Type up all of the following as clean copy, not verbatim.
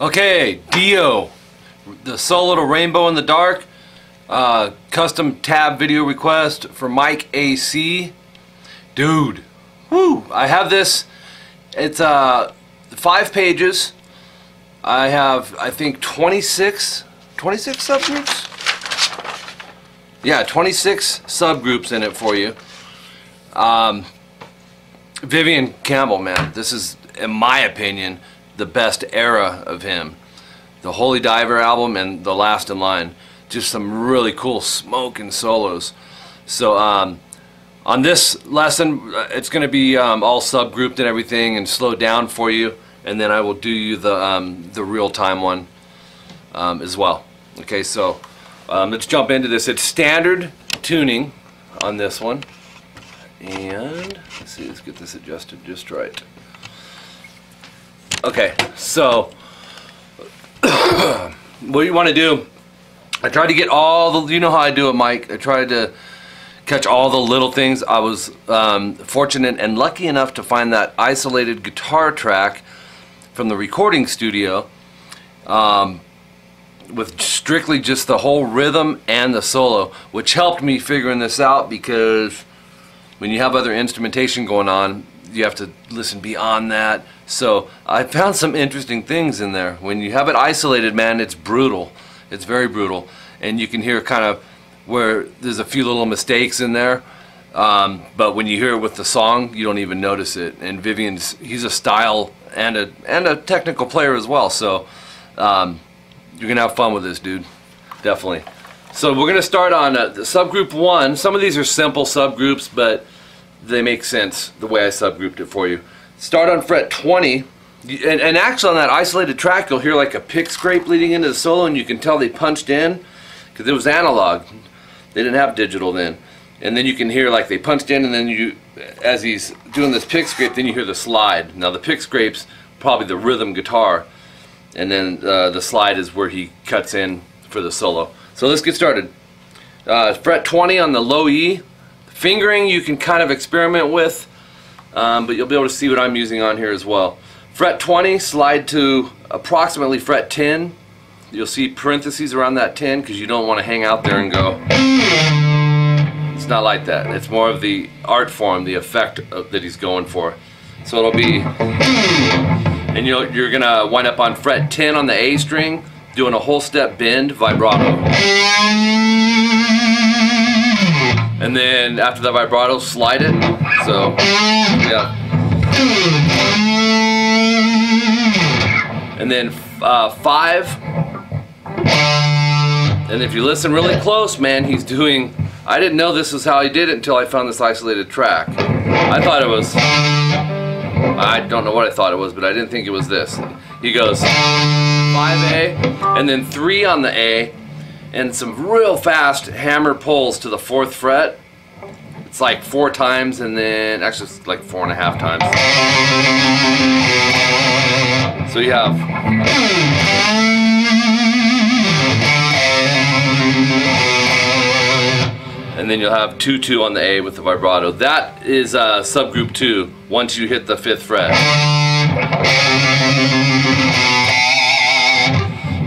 Okay, DIO, the solo to Rainbow in the Dark, custom tab video request for 𝐂𝐿. Dude, woo! I have this. It's 5 pages. I have, I think, 26 subgroups. Yeah, 26 subgroups in it for you. Vivian Campbell, man, this is, in my opinion, the best era of him. The Holy Diver album and The Last in Line. Just some really cool smoking solos. So on this lesson, it's going to be all subgrouped and everything and slowed down for you, and then I will do you the real-time one as well. Okay, so let's jump into this. It's standard tuning on this one, and let's see, let's get this adjusted just right. Okay, so what you want to do, I tried to get all the, you know how I do it, Mike. I tried to catch all the little things. I was fortunate and lucky enough to find that isolated guitar track from the recording studio with strictly just the whole rhythm and the solo, which helped me figuring this out, because when you have other instrumentation going on, you have to listen beyond that. So I found some interesting things in there. When you have it isolated, man, it's brutal. It's very brutal, and you can hear kind of where there's a few little mistakes in there, but when you hear it with the song, you don't even notice it. And Vivian's, he's a style and a technical player as well, so you're gonna have fun with this, dude, definitely. So we're gonna start on the subgroup 1. Some of these are simple subgroups, but they make sense the way I subgrouped it for you. Start on fret 20, and actually on that isolated track you'll hear like a pick scrape leading into the solo, and you can tell they punched in because it was analog. They didn't have digital then. And then you can hear like they punched in, and then you, as he's doing this pick scrape, then you hear the slide. Now the pick scrape's probably the rhythm guitar, and then the slide is where he cuts in for the solo. So let's get started. Fret 20 on the low E. Fingering you can kind of experiment with, but you'll be able to see what I'm using on here as well. Fret 20, slide to approximately fret 10. You'll see parentheses around that 10 because you don't want to hang out there and go. It's not like that. It's more of the art form, the effect that he's going for. So it'll be, and you're going to wind up on fret 10 on the A string, doing a whole step bend vibrato. And then after the vibrato, slide it. So, yeah. And then 5. And if you listen really close, man, he's doing, I didn't know this is how he did it until I found this isolated track. I thought it was, I don't know what I thought it was, but I didn't think it was this. He goes 5A, and then 3 on the A, and some real fast hammer pulls to the 4th fret. It's like 4 times, and then actually it's like 4.5 times. So you have, and then you'll have 2-2 on the A with the vibrato. That is subgroup 2 once you hit the 5th fret.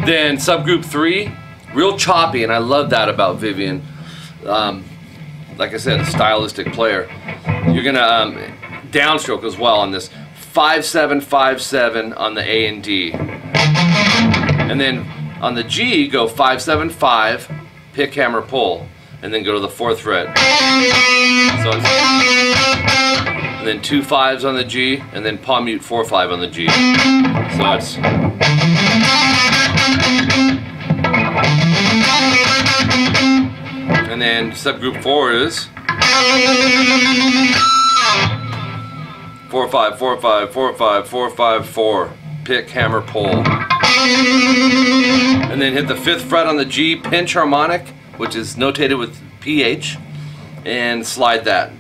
Then subgroup 3, real choppy, and I love that about Vivian. Like I said, a stylistic player. You're gonna downstroke as well on this. 5-7, 5-7 on the A and D. And then on the G, go 5-7, 5, pick, hammer, pull, and then go to the 4th fret. So it's, and then 2 5s on the G, and then palm mute 4-5 on the G. So it's, and then subgroup 4 is 4-5, 4-5, 4-5, 4-5, 4. Pick, hammer, pull. And then hit the 5th fret on the G, pinch harmonic, which is notated with PH, and slide that.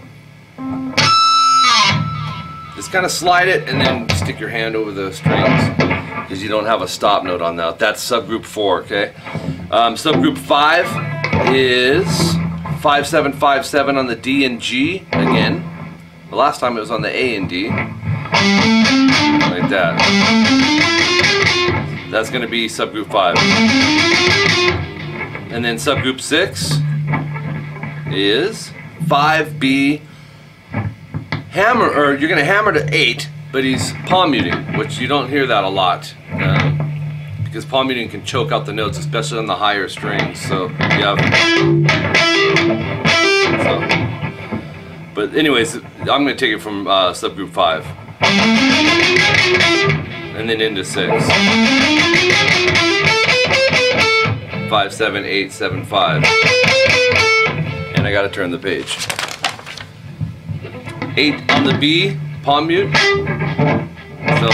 Just kind of slide it, and then stick your hand over the strings because you don't have a stop note on that. That's subgroup 4, okay? Subgroup 5 is 5-7, 5-7 on the D and G again. The last time it was on the A and D. Like that. That's going to be subgroup 5. And then subgroup 6 is 5B hammer, or you're going to hammer to 8, but he's palm muting, which you don't hear that a lot. Because palm muting can choke out the notes, especially on the higher strings. So you have. But anyways, I'm going to take it from subgroup 5, and then into 6. 5, 7, 8, 7, 5, and I got to turn the page. 8 on the B, palm mute. So.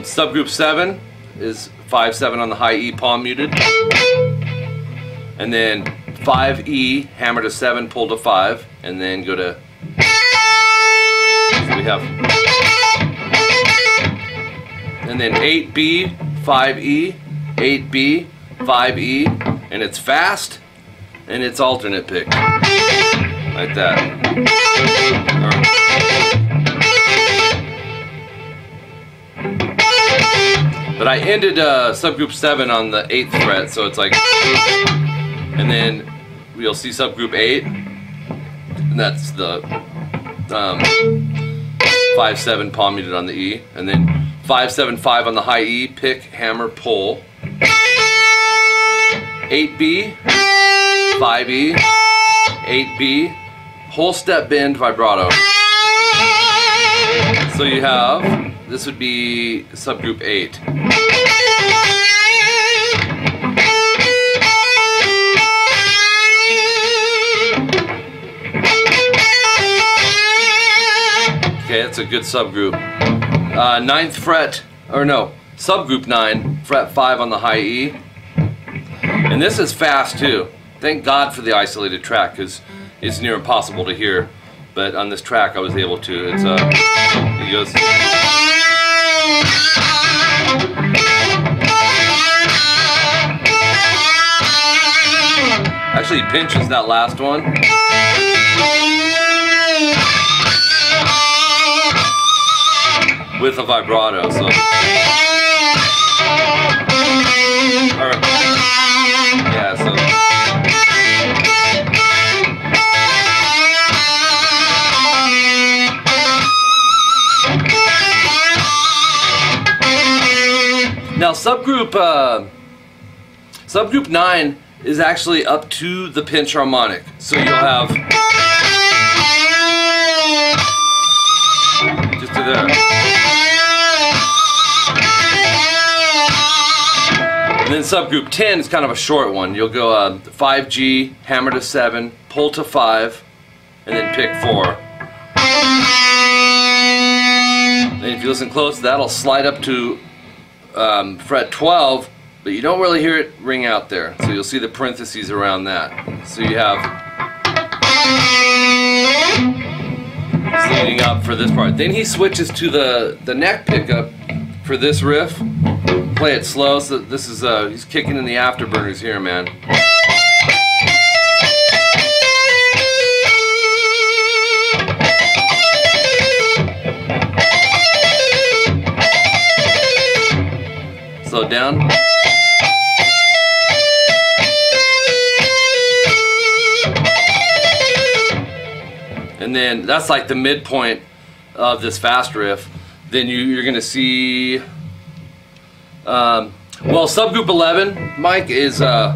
Subgroup 7 is 5, 7 on the high E, palm muted. And then 5E, hammer to 7, pull to 5, and then go to. So we have. And then 8B, 5E, 8B, 5E, and it's fast, and it's alternate pick. Like that. But I ended subgroup 7 on the 8th fret, so it's like, and then you'll see subgroup 8, and that's the 5, 7 palm muted on the E, and then 5, 7, 5 on the high E, pick, hammer, pull, 8B, 5E, 8B, whole step bend, vibrato. So you have, this would be subgroup 8. Okay, that's a good subgroup. 9th fret, or no, subgroup 9, fret 5 on the high E. And this is fast too. Thank God for the isolated track, because it's near impossible to hear. But on this track I was able to. It's it goes. Actually he pinches that last one. With a vibrato, so. Yeah, so. Now subgroup 9 is actually up to the pinch harmonic. So you'll have just to there. And then subgroup 10 is kind of a short one. You'll go 5G, hammer to 7, pull to 5, and then pick 4. And if you listen close, that'll slide up to fret 12, but you don't really hear it ring out there. So you'll see the parentheses around that. So you have leading up for this part. Then he switches to the neck pickup for this riff. Play it slow. So this is he's kicking in the afterburners here, man. Slow down. And then that's like the midpoint of this fast riff. Then you're going to see, well, subgroup 11, Mike, is, so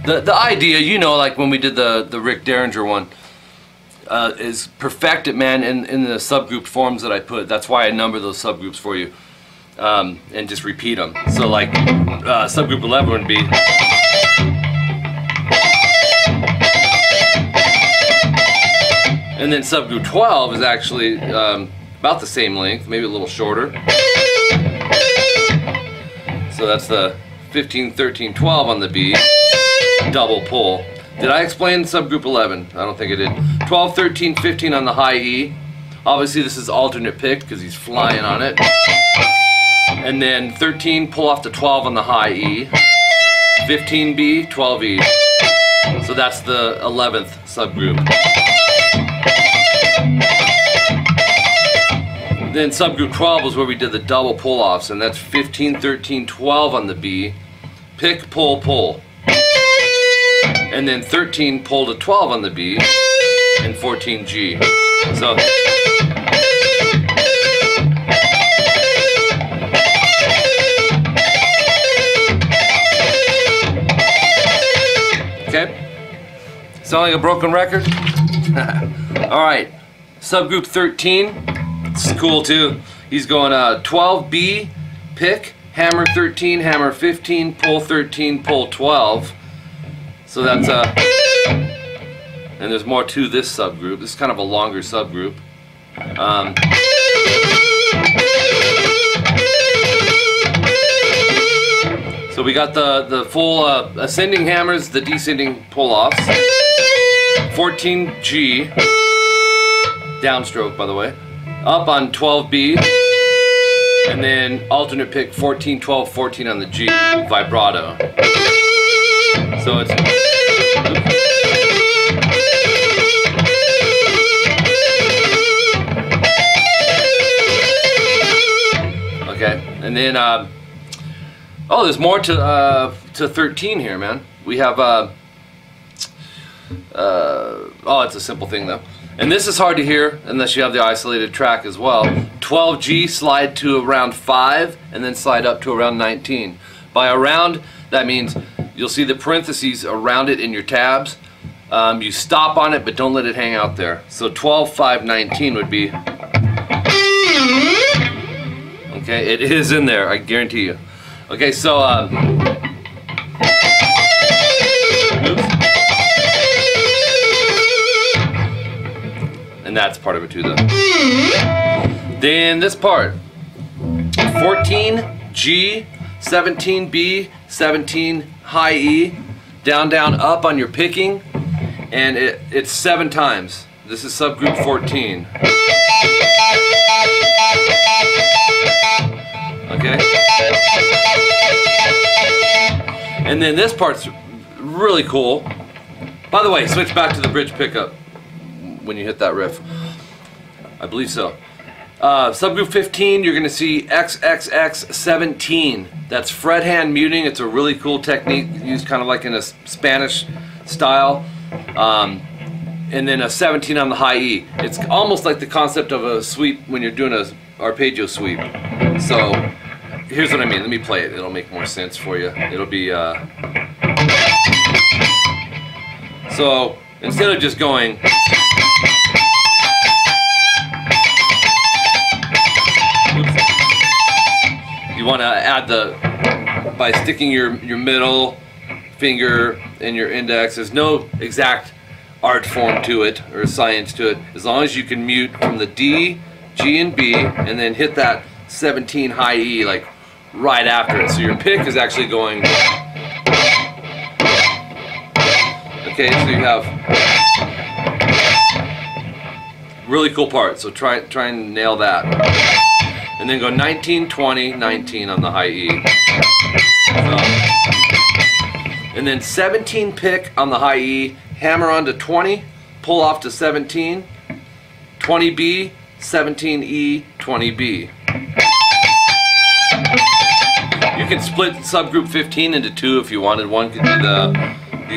the idea, you know, like when we did the Rick Derringer one, is perfect it, man, in the subgroup forms that I put. That's why I number those subgroups for you, and just repeat them. So like subgroup 11 would be. And then subgroup 12 is actually about the same length, maybe a little shorter. So that's the 15, 13, 12 on the B, double pull. Did I explain subgroup 11? I don't think I did. 12, 13, 15 on the high E. Obviously this is alternate pick because he's flying on it. And then 13, pull off to 12 on the high E. 15B, 12E. So that's the 11th subgroup. Then subgroup 12 was where we did the double pull-offs, and that's 15, 13, 12 on the B. Pick, pull, pull. And then 13 pull to 12 on the B, and 14 G. So okay. Sound like a broken record? Alright. Subgroup 13. It's cool too. He's going 12B, pick, hammer 13, hammer 15, pull 13, pull 12. So that's and there's more to this subgroup. This is kind of a longer subgroup. So we got the full ascending hammers, the descending pull-offs. 14G, downstroke by the way, up on 12B, and then alternate pick 14, 12, 14 on the G, vibrato. So it's okay, and then oh, there's more to 13 here, man. We have oh, it's a simple thing though. And this is hard to hear unless you have the isolated track as well. 12G, slide to around 5, and then slide up to around 19. By around, that means you'll see the parentheses around it in your tabs. You stop on it, but don't let it hang out there. So 12, 5, 19 would be... Okay, it is in there, I guarantee you. Okay, so... and that's part of it too, though. Then this part, 14G, 17B, 17 high E, down, down, up on your picking, and it's 7 times. This is subgroup 14. Okay. And then this part's really cool. By the way, switch back to the bridge pickup when you hit that riff. I believe so. Subgroup 15, you're going to see 𝐋𝐿𝐒𝐿17. That's fret hand muting. It's a really cool technique used kind of like in a Spanish style. And then a 17 on the high E. It's almost like the concept of a sweep when you're doing a arpeggio sweep. So here's what I mean. Let me play it. It'll make more sense for you. It'll be so instead of just going you want to add by sticking your middle finger and your index. There's no exact art form to it or science to it. As long as you can mute from the D, G, and B, and then hit that 17 high E like right after it. So your pick is actually going. Okay, so you have really cool part. So try and nail that. And then go 19, 20, 19 on the high E. So, and then 17 pick on the high E, hammer on to 20, pull off to 17, 20B, 17E, 20B. You can split subgroup 15 into 2 if you wanted. One could be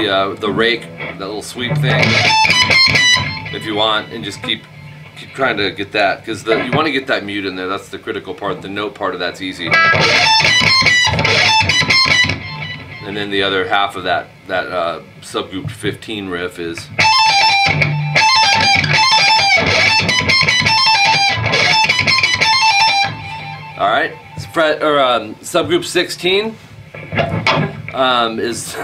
the rake, that little sweep thing, if you want, and just keep trying to get that, because you want to get that mute in there. That's the critical part. The note part of that's easy, and then the other half of that subgroup 15 riff is all right. Subgroup 16 is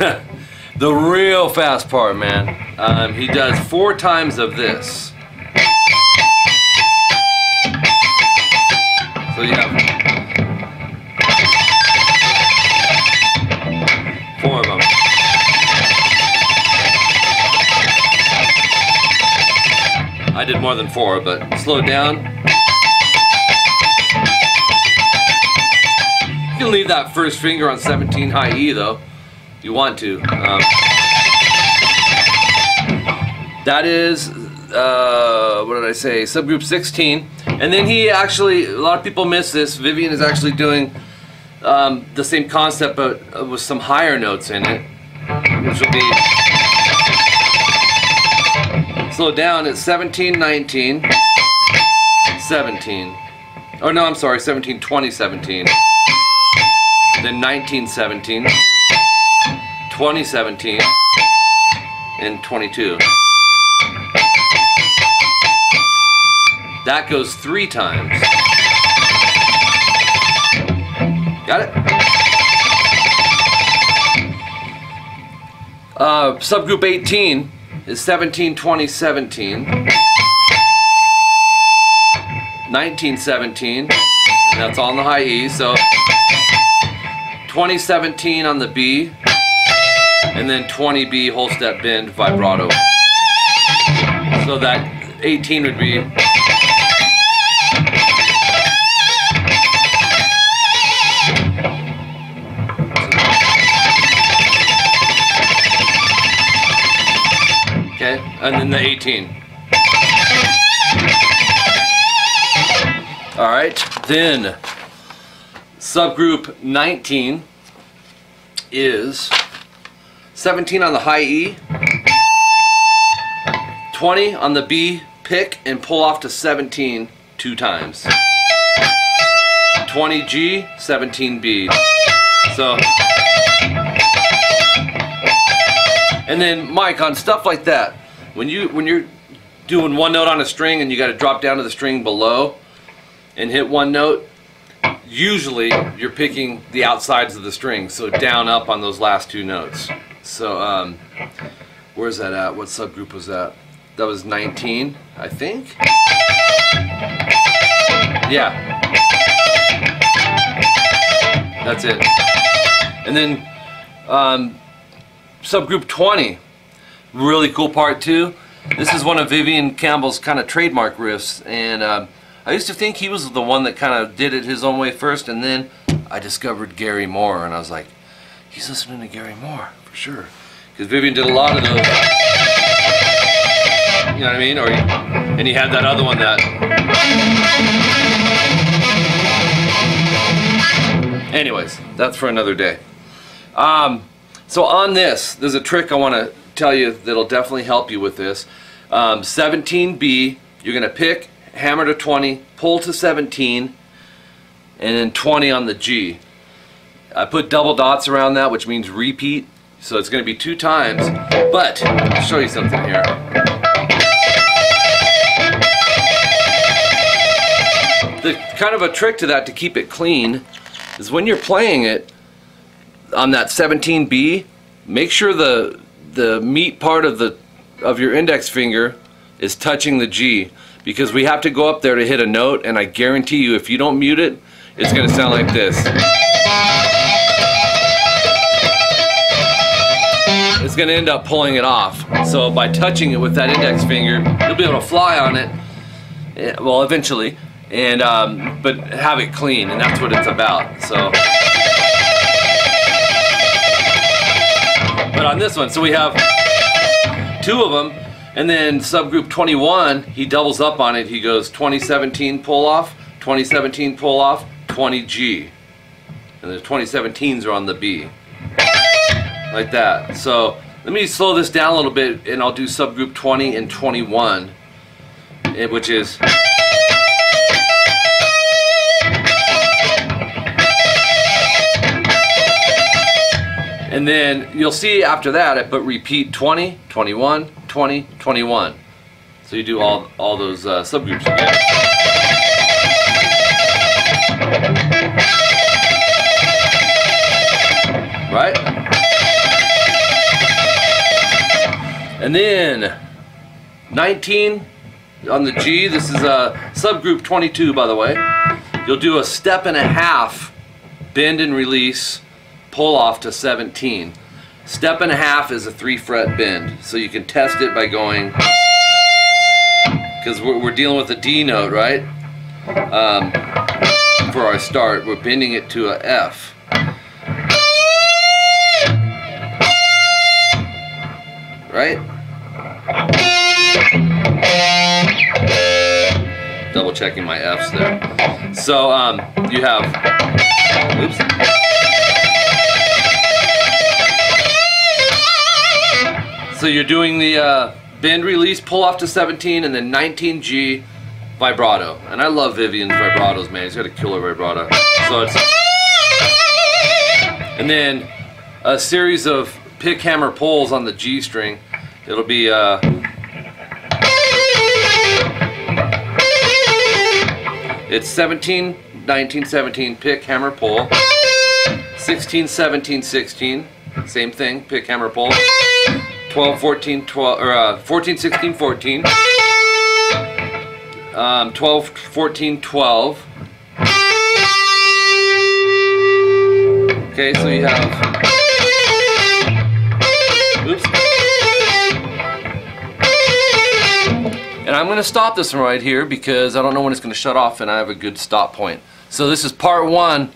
the real fast part, man. He does 4 times of this. So you have 4 of them. I did more than 4, but slow down. You can leave that first finger on 17 high E though, if you want to. That is, what did I say? Subgroup 16. And then he actually, a lot of people miss this, Vivian is actually doing the same concept but with some higher notes in it, which will be, slow down, it's 17, 19, 17. Oh no, I'm sorry, 17, 20, 17. Then 19, 17, 20, 17, and 22. That goes 3 times. Got it? Subgroup 18 is 17, 20, 17, 19, 17, and that's all on the high E, so 20, 17 on the B, and then 20 B whole step bend vibrato. So that 18 would be okay, and then the 18. Alright, then subgroup 19 is 17 on the high E, 20 on the B, pick and pull off to 17 2 times. 20 G, 17 B. So, and then Mike, on stuff like that, when you're doing one note on a string and you got to drop down to the string below and hit one note, usually you're picking the outsides of the string, so down up on those last 2 notes. So where's that at? What subgroup was that? That was 19, I think. Yeah, that's it. And then subgroup 20, really cool part too. This is one of Vivian Campbell's kind of trademark riffs, and I used to think he was the one that kind of did it his own way first, and then I discovered Gary Moore, and I was like, he's listening to Gary Moore for sure, because Vivian did a lot of those. You know what I mean? And he had that other one that. Anyways, that's for another day. So on this, there's a trick I want to tell you that'll definitely help you with this. 17B, you're going to pick, hammer to 20, pull to 17, and then 20 on the G. I put double dots around that, which means repeat, so it's going to be 2 times. But I'll show you something here. The kind of a trick to that to keep it clean is when you're playing it on that 17B, make sure the meat part of your index finger is touching the G, because we have to go up there to hit a note, and I guarantee you if you don't mute it, it's going to sound like this. It's going to end up pulling it off. So by touching it with that index finger, you'll be able to fly on it, well, eventually, and but have it clean, and that's what it's about. So, but on this one, so we have 2 of them, and then subgroup 21, he doubles up on it. He goes 2017 pull off, 2017 pull off, 20G, and the 2017s are on the B, like that. So let me slow this down a little bit, and I'll do subgroup 20 and 21, which is. And then you'll see after that I put repeat 20, 21, 20, 21. So you do all those subgroups again. Right? And then 19 on the G, this is subgroup 22 by the way. You'll do a step and a half bend and release, pull off to 17. Step and a half is a 3-fret bend, so you can test it by going, because we're dealing with a D note, right? For our start, we're bending it to a F. Right? double checking my F's there. So you have, oops. So you're doing the bend, release, pull off to 17, and then 19G vibrato. And I love Vivian's vibratos, man. He's got a killer vibrato. So it's, and then a series of pick, hammer, pulls on the G string. It'll be it's 17, 19, 17, pick, hammer, pull. 16, 17, 16, same thing, pick, hammer, pull. 12, 14, 12, or 14, 16, 14. 12, 14, 12. Okay, so you have, oops. And I'm going to stop this one right here because I don't know when it's going to shut off and I have a good stop point. So this is part 1,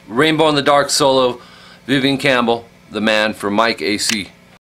Rainbow in the Dark solo, Vivian Campbell, the man for Mike AC.